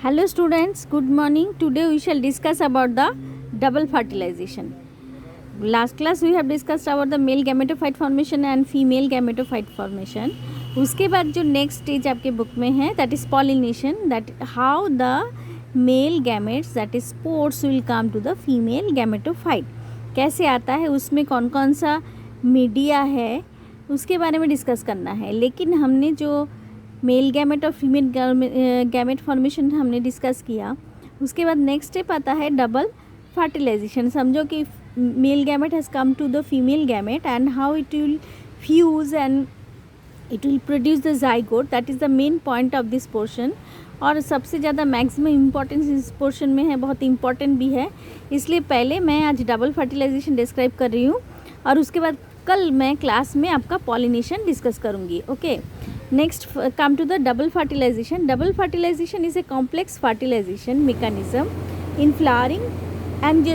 Hello students, good morning. Today we shall discuss about the double fertilization. Last class we have discussed about the male gametophyte formation and female gametophyte formation. उसके बाद जो next stage आपके book में है that is pollination, that how the male gametes that is spores will come to the female gametophyte. कैसे आता है, उसमें कौन कौन सा मीडिया है उसके बारे में डिस्कस करना है. लेकिन हमने जो मेल गैमेट और फीमेल गैमेट फॉर्मेशन हमने डिस्कस किया. उसके बाद नेक्स्ट स्टेप आता है डबल फर्टिलाइजेशन. समझो कि male gamete has come to the female gamete and how it will fuse and it will produce the zygote. That is the main point of this portion. और सबसे ज़्यादा maximum importance इस portion में है, बहुत important भी है. इसलिए पहले मैं आज डबल फर्टिलाइजेशन डिस्क्राइब कर रही हूँ और उसके बाद कल मैं क्लास में आपका पॉलिनेशन डिस्कस करूँगी. Okay, next come to the double fertilization. Double fertilization is a complex fertilization mechanism in flowering and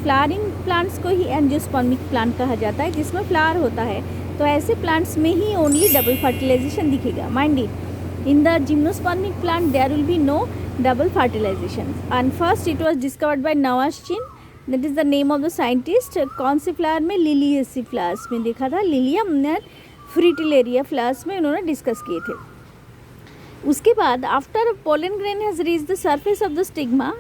flowering plants को ही एंजियोस्पर्मिक प्लांट कहा जाता है जिसमें फ्लावर होता है. तो ऐसे प्लांट्स में ही ओनली डबल फर्टिलाइजेशन दिखेगा. Mind it, in the gymnospermic plant there will be no double fertilization. And first it was discovered by Nawaschin, that is the name of the scientist. कौन से flower में? Liliaceae flowers में देखा था. Lilium ने फ्रिटिलेरिया flowers में उन्होंने discuss किए थे. उसके बाद after pollen grain has reach the surface of the stigma,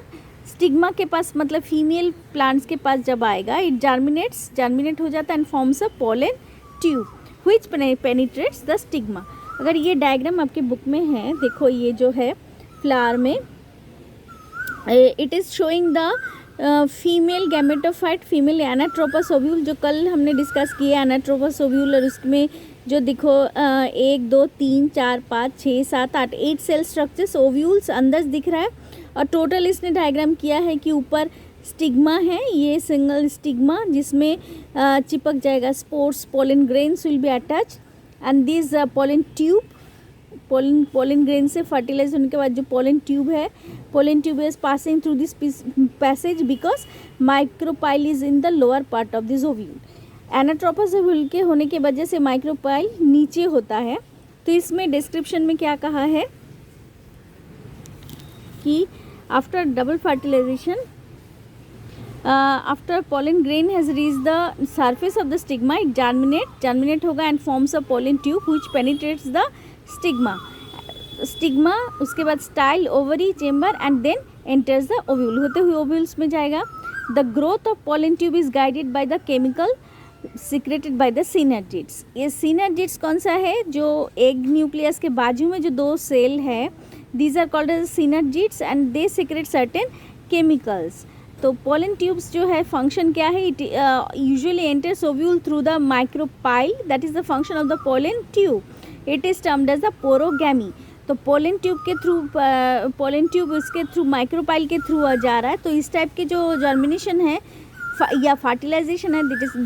stigma के पास मतलब फीमेल प्लांट्स के पास जब आएगा, इट जर्मिनेट हो जाता है and forms a pollen tube which penetrates the stigma. अगर ये डायग्राम आपके बुक में है, देखो ये जो है फ्लावर में, it is showing the female gametophyte, female anatropous ovule जो कल हमने डिस्कस किया. एनाट्रोपस ओव्यूल और उसमें जो देखो 1 2 3 4 5 6 7 8 8 सेल स्ट्रक्चर्स ओव्यूल्स अंदर दिख रहा है. और टोटल इसने डायग्राम किया है कि ऊपर स्टिग्मा है, ये सिंगल स्टिग्मा जिसमें चिपक जाएगा spores, pollen grains will be attach and this pollen tube. Pollen grain से फर्टिलाइज होने के बाद जो पोलन ट्यूब है, pollen tube is passing through this passage because micropyle is in the lower part of this ovule. Anatropous ovule के होने की वजह से माइक्रोपाइल नीचे होता है. तो इसमें डिस्क्रिप्शन में क्या कहा है कि after double fertilisation, after pollen grain has reach the surface of the stigma, it germinate होगा and forms a pollen tube which penetrates the stigma. उसके बाद style ovary chamber and then enters the ovule. होते हुए ovules में जाएगा. The growth of pollen tube is guided by the chemical secreted by the synergids. ये synergids कौन सा है? जो एग न्यूक्लियस के बाजू में जो 2 सेल है, these are called as synergids and they secrete certain chemicals. तो पोलन ट्यूब्स जो है फंक्शन क्या है? It usually enters ovule through the micropyle, that is the function of the pollen tube. It is termed as the porogamy. तो pollen tube के through, pollen tube उसके through micropyle के through जा रहा है. तो इस टाइप के जो जर्मिनेशन है या फर्टिलाइजेशन है,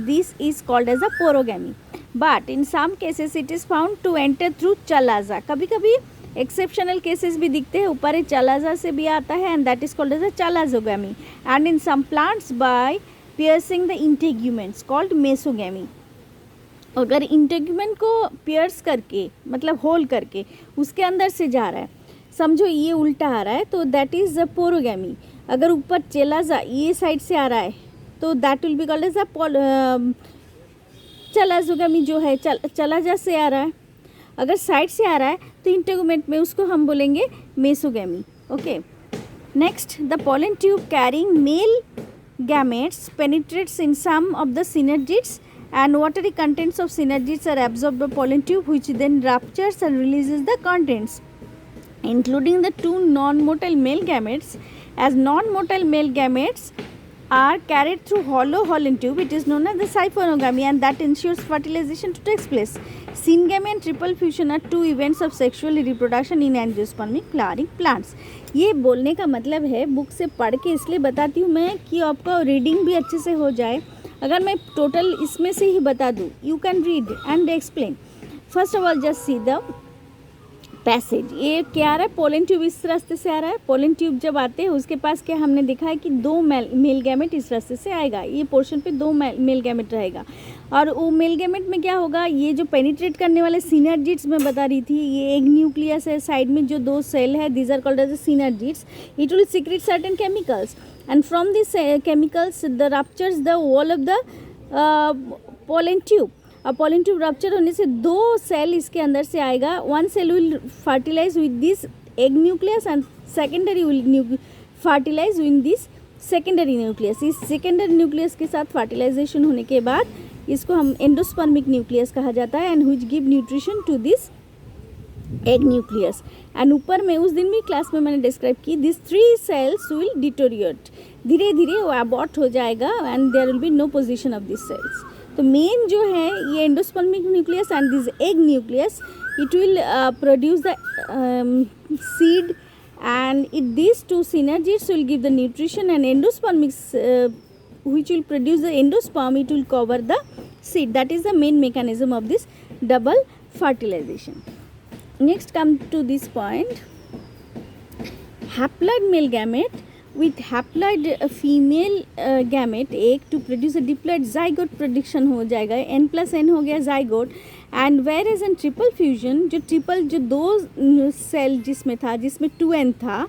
this is called as a porogamy. But in some cases it is found to enter through chalaza. कभी कभी एक्सेप्शनल केसेस भी दिखते हैं, ऊपर चलाजा से भी आता है and that is called as a chalazogamy. And in some plants by piercing the integuments called mesogamy. अगर इंटेग्यूमेंट को पियर्स करके मतलब होल करके उसके अंदर से जा रहा है, समझो ये उल्टा आ रहा है, तो दैट इज़ द पोरोगैमी. अगर ऊपर चलाजा ये साइड से आ रहा है तो that will be called as a chalazogamy. जो है चलाजा से आ रहा है, अगर साइड से आ रहा है तो इंटेग्यूमेंट में उसको हम बोलेंगे mesogamy. Okay, next the pollen tube carrying male gametes penetrates in some of the synergids and watery contents of synergids are absorbed by pollen tube which then ruptures and releases the contents including the 2 non-motile male gametes. As non-motile male gametes are carried through hollow pollen tube, it is known as the siphonogamy and that ensures fertilization to take place. Syngamy and triple fusion are 2 events of sexual reproduction in angiospermic flowering plants. ये बोलने का मतलब है, book से पढ़ के इसलिए बताती हूँ मैं कि आपका रीडिंग भी अच्छे से हो जाए. अगर मैं टोटल इसमें से ही बता दूँ, you can read and explain. First of all just see the passage, ये क्या आ रहा है, पोलन ट्यूब इस रास्ते से आ रहा है। पोलन ट्यूब जब आते हैं उसके पास क्या हमने देखा है कि 2 मेल गैमेट इस रास्ते से आएगा, ये पोर्शन पे 2 मेल गैमेट रहेगा। और वो मेल गैमेट में क्या होगा, ये जो पेनिट्रेट करने वाले सिनर्जिड्स मैं बता रही थी, ये एक न्यूक्लियस है, साइड में जो 2 सेल है, these are called as synergids. It will secrete certain chemicals and from this chemicals the ruptures the wall of the pollen tube. अब पोलन ट्यूब रप्चर होने से 2 सेल इसके अंदर से आएगा। 1 cell will fertilise with this egg nucleus and secondary will fertilise with this secondary nucleus. इस secondary nucleus के साथ फर्टिलाइजेशन होने के बाद इसको हम एंडोस्पर्मिक न्यूक्लियस कहा जाता है and which give nutrition to this egg nucleus. And ऊपर में उस दिन भी क्लास में मैंने डिस्क्राइब की, दिस 3 सेल्स विल डिटोरिएट, धीरे धीरे वो अबॉर्ट हो जाएगा and there will be no position of this cells. तो मेन जो है ये endospermic nucleus and this egg nucleus, it will produce the seed and these 2 synergids will give the nutrition and endospermics which will produce the endosperm, it will cover the seed. That is the main mechanism of this double fertilization. Next come to this point, haploid male gamete with haploid female gamete egg to produce a diploid zygote production हो जाएगा, n+n हो गया zygote। And where as an triple fusion, जो triple जो 2 cell जिसमें था, जिसमें 2n था,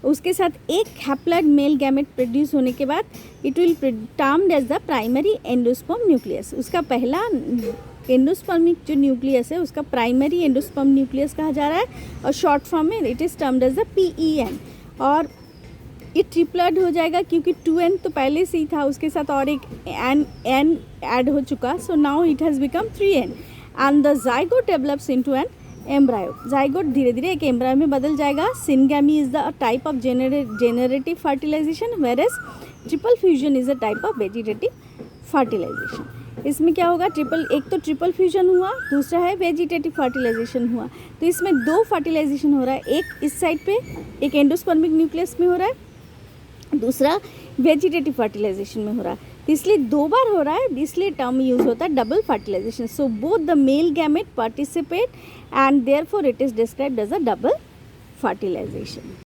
उसके साथ एक हैप्लॉइड मेल गैमेट प्रोड्यूस होने के बाद it will termed as the primary endosperm nucleus. उसका पहला एंडोस्पर्मिक जो न्यूक्लियस है उसका प्राइमरी एंडोस्पर्म न्यूक्लियस कहा जा रहा है और शॉर्ट फॉर्म में it is termed as the PEN। और ये ट्रिपलेट हो जाएगा क्योंकि 2n तो पहले से ही था, उसके साथ और एक n ऐड हो चुका, so now it has become 3n and the zygote develops into an embryo. zygote धीरे धीरे एक एम्ब्रायो में बदल जाएगा। syngamy is the type of generative fertilization whereas triple fusion is a type of vegetative fertilization. इसमें क्या होगा, एक तो ट्रिपल फ्यूजन हुआ, दूसरा है वेजिटेटिव फर्टिलाइजेशन हुआ। तो इसमें 2 फर्टिलाइजेशन हो रहा है, एक इस साइड पे एक एंडोस्पर्मिक न्यूक्लियस में हो रहा है, दूसरा वेजिटेटिव फर्टिलाइजेशन में हो रहा है। इसलिए 2 बार हो रहा है, इसलिए टर्म यूज होता है double fertilisation. So both the male gamete participate and therefore it is described as a double fertilisation.